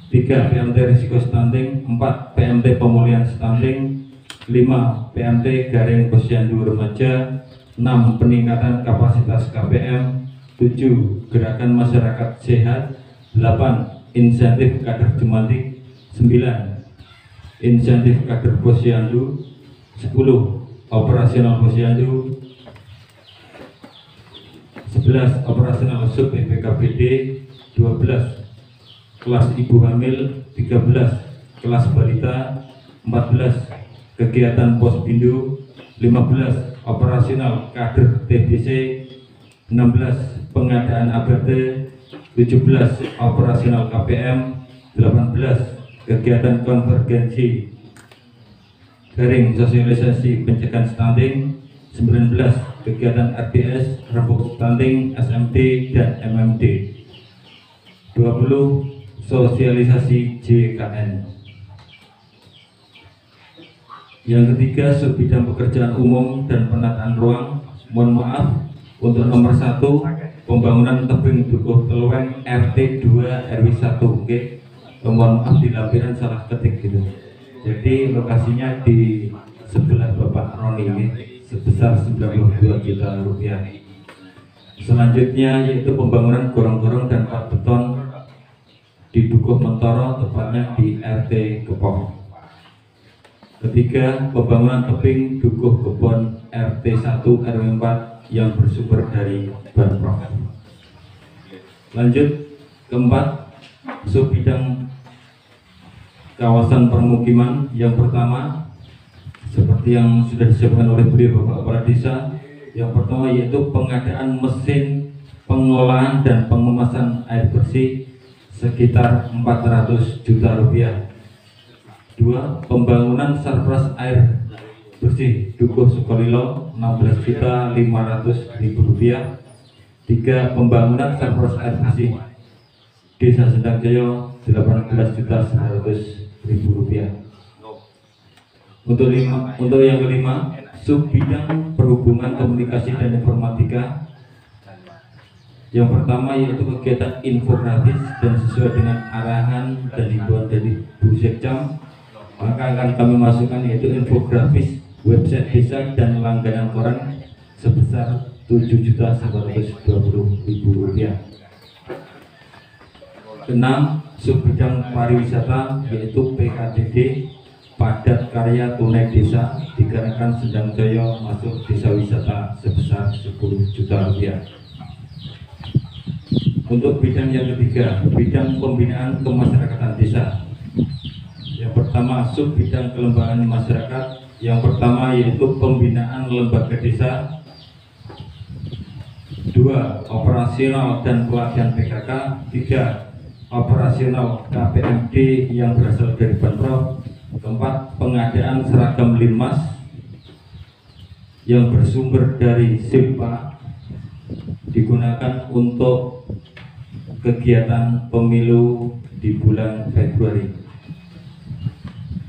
3 PMT risiko stunting, 4 PMT pemulihan stunting, 5 PMT garing posyandu remaja, 6 peningkatan kapasitas KPM, 7 gerakan masyarakat sehat, 8 insentif kader Jumantik, 9 insentif kader posyandu, 10 operasional posyandu, 11 operasional sub BPKBD, 12 kelas ibu hamil, 13 kelas balita, 14 kegiatan Posbindu, 15 operasional kader TBC, 16 pengadaan ABT, 17 operasional KPM, 18 kegiatan konvergensi garing sosialisasi pencegahan stunting, 19 kegiatan RDS, rembuk stunting, SMT dan MMD, 20 sosialisasi JKN. Yang ketiga, subbidang pekerjaan umum dan penataan ruang. Mohon maaf, untuk nomor 1 pembangunan tebing Dukuh Teleweng RT 2 RW 1. Oke. Mohon maaf di lampiran salah ketik gitu. Jadi lokasinya di sebelah Bapak Roni ini sebesar 92 juta rupiah. Selanjutnya yaitu pembangunan gorong-gorong dan pat beton di Dukuh Mentoro, tepatnya di RT Kepong. Ketiga, pembangunan tebing Dukuh Kebon RT 1 RW 4 yang bersumber dari Banprov. Lanjut, keempat, subbidang kawasan permukiman. Yang pertama, seperti yang sudah disebutkan oleh beliau Bapak Kepala Desa, yang pertama yaitu pengadaan mesin pengolahan dan pengemasan air bersih sekitar 400 juta rupiah. 2. Pembangunan surplus air bersih Dukuh Sukolilo 16.500.000 rupiah. 3. Pembangunan surplus air bersih Desa Sendang Jaya 18.900.000 rupiah. Untuk yang kelima, subbidang perhubungan komunikasi dan informatika. Yang pertama yaitu kegiatan infografis dan sesuai dengan arahan dan himbauan dari Bu Sekcam, maka akan kami masukkan yaitu infografis website desa dan langganan koran sebesar 7.920.000 rupiah. 6. Subbidang pariwisata yaitu PKDD padat karya tunai desa dikarenakan Sendang Jaya masuk desa wisata sebesar 10 juta rupiah. Untuk bidang yang ketiga, bidang pembinaan kemasyarakatan desa. Yang pertama, subbidang kelembagaan masyarakat. Yang pertama yaitu pembinaan lembaga desa. 2. Operasional dan pelatihan PKK. 3. Operasional KPMD yang berasal dari Banprov. 4. Pengadaan seragam Linmas yang bersumber dari Silpa digunakan untuk kegiatan pemilu di bulan Februari.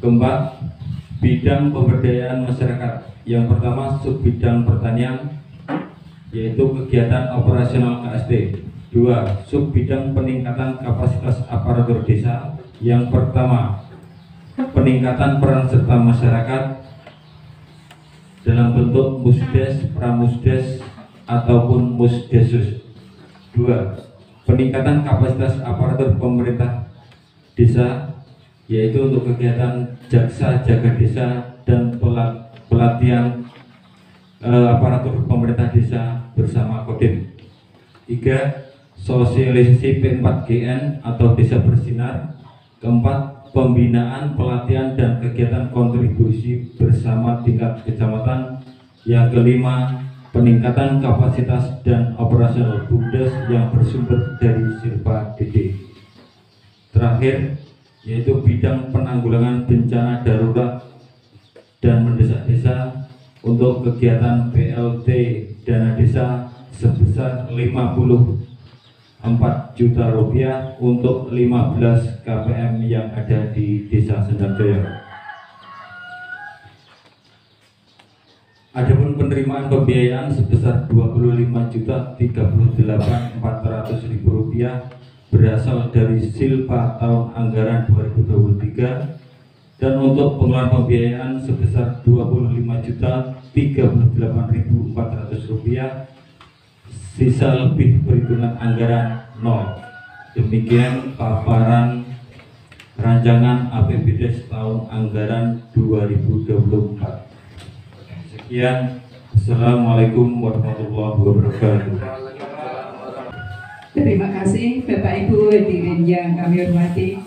Keempat, bidang pemberdayaan masyarakat. Yang pertama, subbidang pertanian yaitu kegiatan operasional KST. 2. Subbidang peningkatan kapasitas aparatur desa. Yang pertama, peningkatan peran serta masyarakat dalam bentuk musdes, pramusdes ataupun musdesus. 2. Peningkatan kapasitas aparatur pemerintah desa yaitu untuk kegiatan jaksa jaga desa dan pelatihan aparatur pemerintah desa bersama Kodim. 3. Sosialisasi P4GN atau Desa Bersinar. 4. Pembinaan, pelatihan dan kegiatan kontribusi bersama tingkat kecamatan. Yang kelima, peningkatan kapasitas dan operasional BUMDes yang bersumber dari Silpa DD. Terakhir, yaitu bidang penanggulangan bencana darurat dan mendesak desa untuk kegiatan BLT dana desa sebesar 54 juta rupiah untuk 15 KPM yang ada di Desa Sendang Jaya. Adapun penerimaan pembiayaan sebesar 25.038.400.000 rupiah berasal dari Silpa tahun anggaran 2023, dan untuk pengeluaran pembiayaan sebesar 25.038.400 rupiah, sisa lebih perhitungan anggaran 0. Demikian paparan rancangan APBDes tahun anggaran 2024. Sekian, Assalamualaikum warahmatullahi wabarakatuh. Terima kasih Bapak Ibu hadirin yang kami hormati.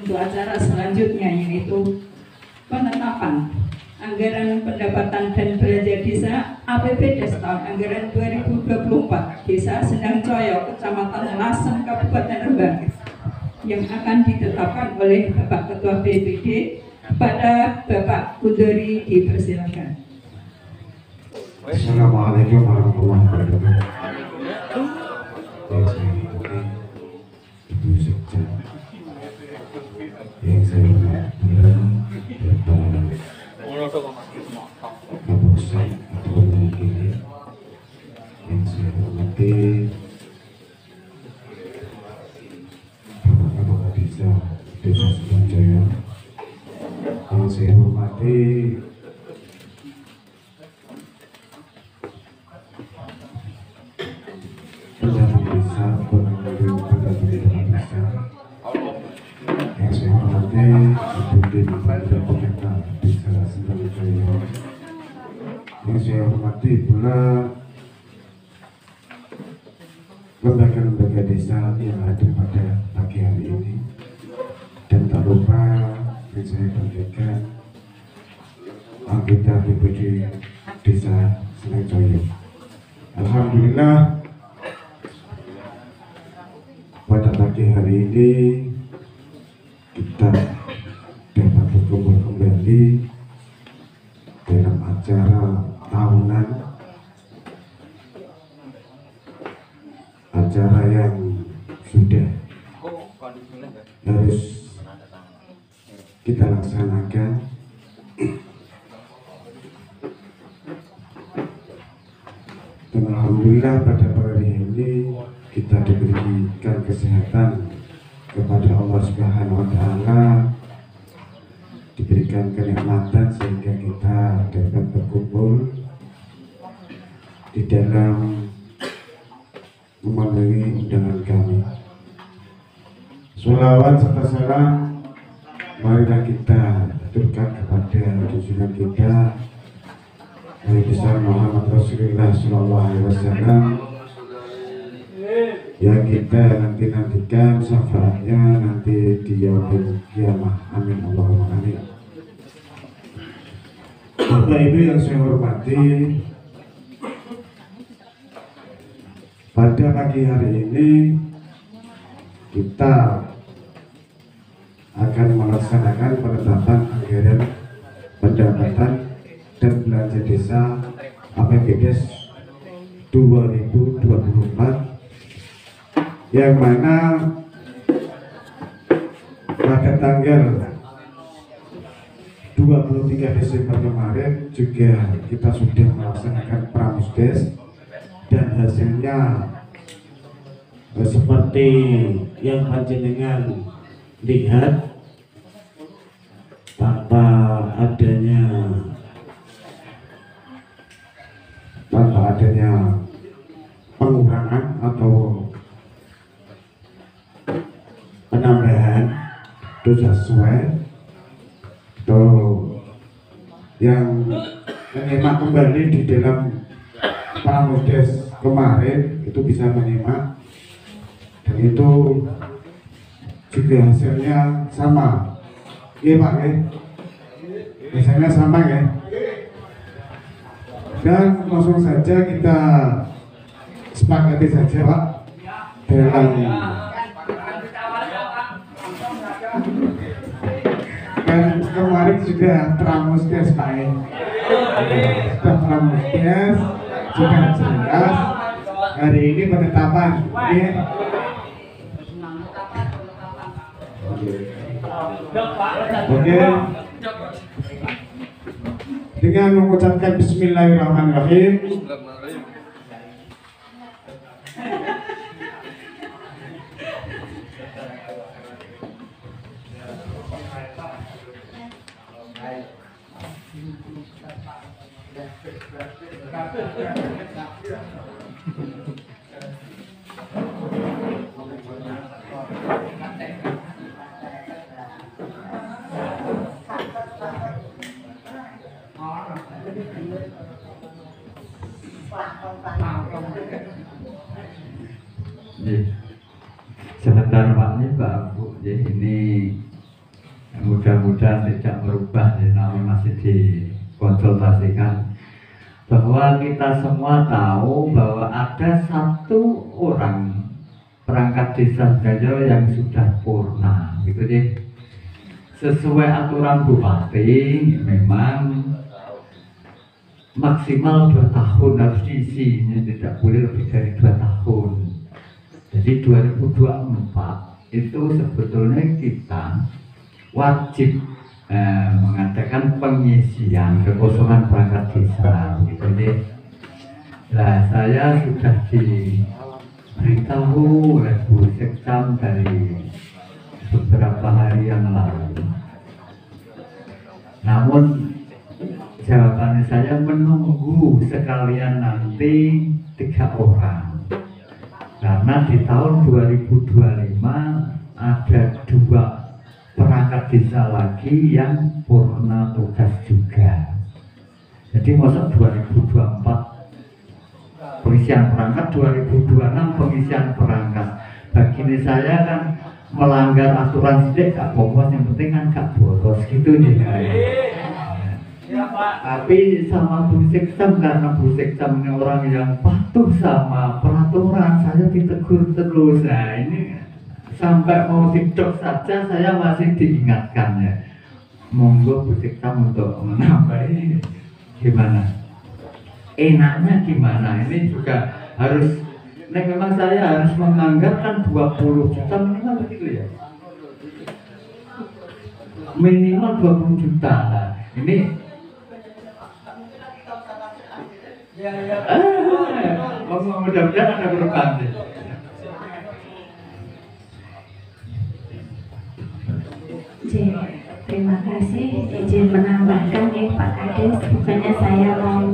Untuk acara selanjutnya yaitu penetapan anggaran pendapatan dan belanja desa APBDes tahun anggaran 2024 Desa Sendang Jaya, Kecamatan Lasem, Kabupaten Rembang, yang akan ditetapkan oleh Bapak Ketua BPD. Kepada Bapak Kudori dipersilakan. Assalamualaikum warahmatullahi wabarakatuh. Yang saya hormati Ibu Sekda, yang saya hormati Bapak Hussein atau Kiri yang saya hormati Bapak Kepala Desa Sumbajaya, yang saya hormati pendamping desa, pendamping desa, yang saya hormati Ibu Dewi Pada Pemerintah Desa Sumbajaya, yang saya hormati pula lembaga-lembaga desa yang hadir pada pagi hari ini, dan tak lupa yang saya banggakan anggota DPD Desa Senangjoyo. Alhamdulillah pada pagi hari ini kita dapat berkumpul kembali dalam acara tahunan, acara yang sudah harus kita laksanakan dan alhamdulillah pada hari ini kita diberikan kesehatan kepada Allah Subhanahu wa Ta'ala, diberikan kenikmatan sehingga kita dapat berkumpul di dalam memenuhi undangan kami. Sholawat serta salam marilah kita aturkan kepada junjungan kita Nabi besar Muhammad Rasulullah SAW, yang kita nantikan syafaatnya nanti di yaumul kiamah. Amin Allahumma amin. Bapak Ibu yang saya hormati, pada pagi hari ini kita akan melaksanakan penetapan anggaran pendapatan dan belanja desa APBDes 2024, yang mana pada tanggal 23 Desember kemarin juga kita sudah melaksanakan pramusdes, dan hasilnya seperti yang panjenengan lihat, tanpa adanya pengurangan atau penambahan, itu sesuai atau yang menyimak kembali di dalam pramusdes kemarin itu bisa menyimak, dan itu juga hasilnya sama. Iya Pak ya, hasilnya sama ya. Dan langsung saja kita sepakati saja Pak dalam dan kemarin sudah pramusdes Pak ya. Sudah pramusdes, sudah jelas. Hari ini penetapan ya. Oke. Dengan mengucapkan Bismillahirrahmanirrahim. Sebentar Pak, ini Pak Bu, jadi ini mudah-mudahan tidak merubah, jadi namanya masih dikonsultasikan, bahwa kita semua tahu bahwa ada satu orang perangkat desa Senangjoyo yang sudah purna, gitu deh. Sesuai aturan Bupati, memang maksimal 2 tahun harus diisi, tidak boleh lebih dari 2 tahun. Jadi 2024 itu sebetulnya kita wajib mengadakan pengisian kekosongan perangkat desa. nggih. Nah, saya sudah diberitahu oleh Bu Sekcam dari beberapa hari yang lalu. Namun jawabannya saya menunggu sekalian nanti 3 orang. Karena di tahun 2025 ada 2 perangkat desa lagi yang purna tugas juga. Jadi masuk 2024 pengisian perangkat, 2026 pengisian perangkat. Bagi saya kan melanggar aturan sedikit gak apa-apa, yang penting kan gak boros gitu nih. Tapi sama Bu Sekcam, karena Bu Sekcam ini orang yang patuh sama peraturan, saya ditegur terus. Nah ini sampai mau TikTok saja saya masih diingatkan ya. Monggo Bu Sekcam untuk menambahi gimana? Enaknya gimana? Ini juga harus, memang saya harus menganggarkan 20 juta minimal begitu ya? Minimal 20 juta lah. Ini mudah-mudahan ada perubahan. Terima kasih. Izin menambahkan ya Pak Kades, bukannya saya mau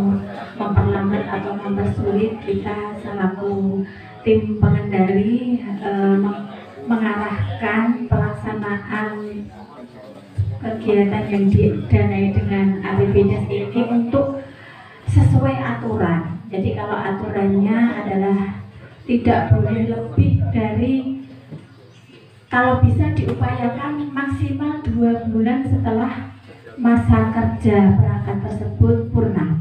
memperlambat atau mempersulit, kita selaku tim pengendali mengarahkan pelaksanaan kegiatan yang didanai dengan APBDes ini untuk sesuai aturan. Jadi kalau aturannya adalah tidak boleh lebih dari, kalau bisa diupayakan maksimal 2 bulan setelah masa kerja perangkat tersebut purna,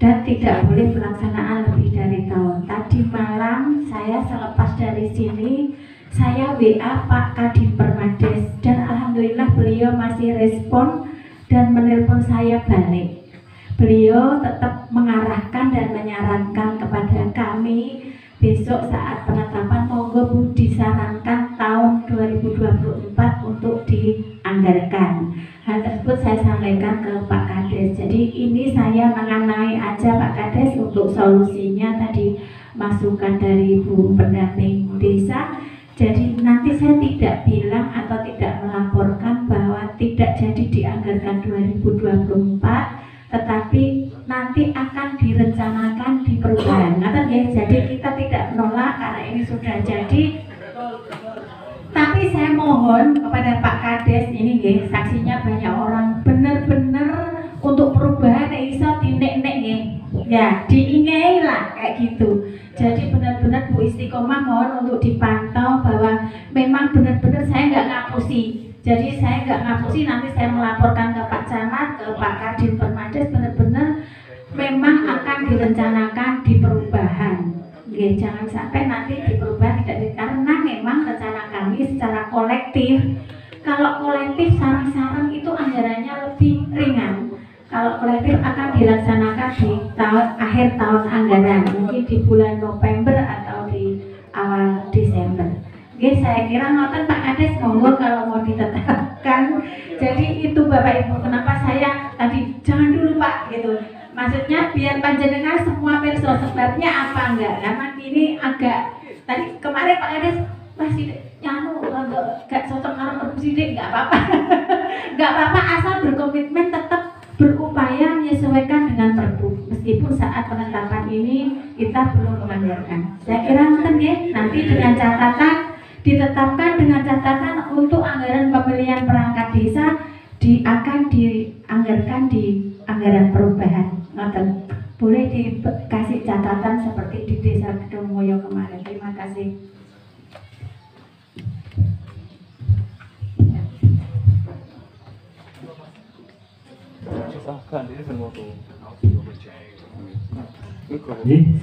dan tidak boleh pelaksanaan lebih dari tahun. Tadi malam saya selepas dari sini, saya WA Pak Kadin Permades, dan alhamdulillah beliau masih respon dan menelpon saya balik. Beliau tetap mengarahkan dan menyarankan kepada kami besok saat penetapan, monggo Bu disarankan tahun 2024 untuk dianggarkan. Hal tersebut saya sampaikan ke Pak Kades. Jadi ini saya mengenai aja Pak Kades untuk solusinya tadi, masukan dari Bu pendamping desa. Jadi nanti saya tidak bilang atau tidak melaporkan bahwa tidak jadi dianggarkan 2024, tetapi nanti akan direncanakan di perubahan. Jadi kita tidak menolak karena ini sudah jadi. Tapi saya mohon kepada Pak Kades ini, saksinya banyak orang, benar-benar untuk perubahan iso dinek-nek ya, diingei lah kayak gitu. Jadi benar-benar Bu Istiqomah mohon untuk dipantau bahwa memang benar-benar saya nggak ngapusi. Jadi saya nggak ngapusi, nanti saya melaporkan ke Pak Camat, ke Pak Kadin Permades, benar-benar memang akan direncanakan di perubahan. Jangan sampai nanti di perubahan tidak, karena memang rencana kami secara kolektif. Kalau kolektif sarang-sarang itu anggarannya lebih ringan. Kalau kolektif akan dilaksanakan di akhir tahun anggaran, mungkin di bulan November atau di awal Desember. Saya kira nonton Pak Kades, monggo kalau mau ditetapkan. Jadi itu Bapak Ibu, kenapa saya tadi jangan dulu Pak gitu. Maksudnya biar panjenengan semua perso sebabnya apa enggak. Karena ini agak tadi kemarin Pak Kades masih nyanu agak cocok karena presiden, enggak apa-apa. Enggak apa-apa asal berkomitmen tetap berupaya menyesuaikan dengan Perpu. Meskipun saat penetapan ini kita belum menganggarkan. Saya kira nanti dengan catatan ditetapkan dengan catatan untuk anggaran pemilihan perangkat desa akan dianggarkan di anggaran perubahan. Boleh dikasih catatan seperti di Desa Gedongmoyo kemarin. Terima kasih.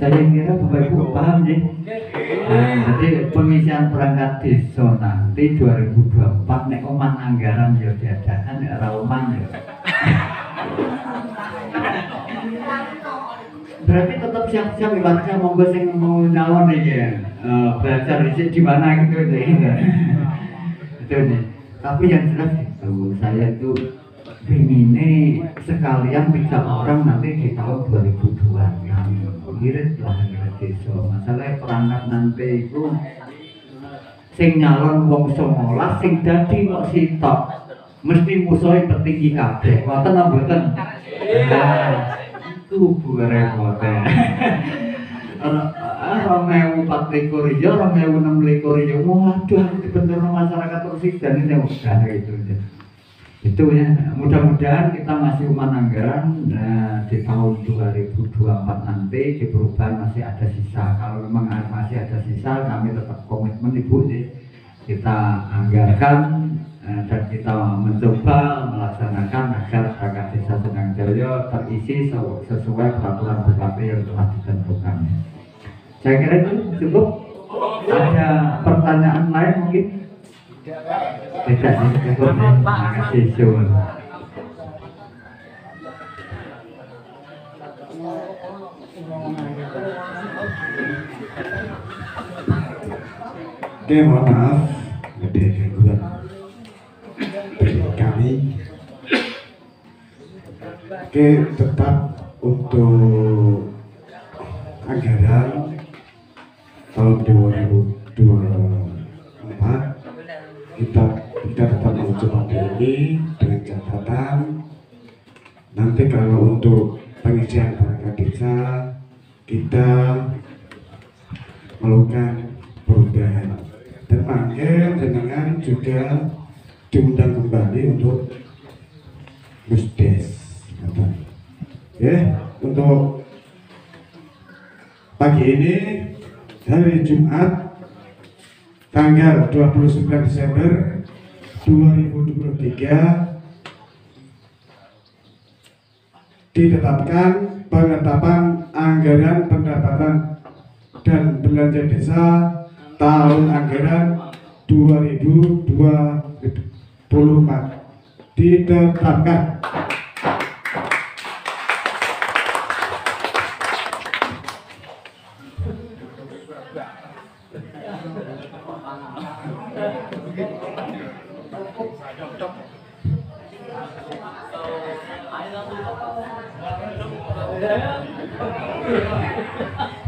Saya kira Bapak Ibu paham ya. Jadi pengisian perangkat desa nanti 2024 nek oman anggaran ya diadakan nek ora oman ya. Berarti tetap siap-siap ibaratnya monggo sing mau nyalon iki ya. Belajar di mana gitu ya. Itu nih. Tapi yang jelas itu saya itu ini sekalian 3 orang nanti di tahun 2002. irit lah ngirit desa. Masalah perangkat nanti itu sing nyalon wong 19 sing dadi kok sitok. Mesti musuhe petinggi kabeh. Ngoten apa mboten? Itu bukan repot ya. 2024 ya, 2026 ya. Waduh, dibentuk masyarakat Persiden ini udah gitu. Itu ya, mudah-mudahan kita masih umat anggaran di tahun 2024 nanti di perubahan masih ada sisa. Kalau memang masih ada sisa, kami tetap komitmen Ibu sih. Kita anggarkan dan kita mencoba melaksanakan agar perangkat desa Senangjaya terisi sesuai peraturan bupati yang telah ditentukan. Saya kira itu cukup. Ada pertanyaan lain mungkin? Tidak, cukup. Terima kasih. Oke, mohon maaf ada gangguan kami. Oke, tetap untuk anggaran tahun 2024 kita tetap mencoba ini dengan catatan nanti kalau untuk pengisian perangkat desa kita melakukan perubahan dan panggil dengan juga diundang kembali untuk Musdes. Ya, untuk pagi ini hari Jumat tanggal 29 Desember 2023 ditetapkan penetapan anggaran pendapatan dan belanja desa tahun anggaran 2024 ditetapkan.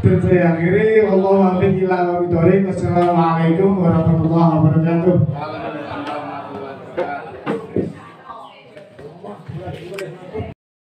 Dan saya akhiri, Wassalamualaikum warahmatullahi wabarakatuh.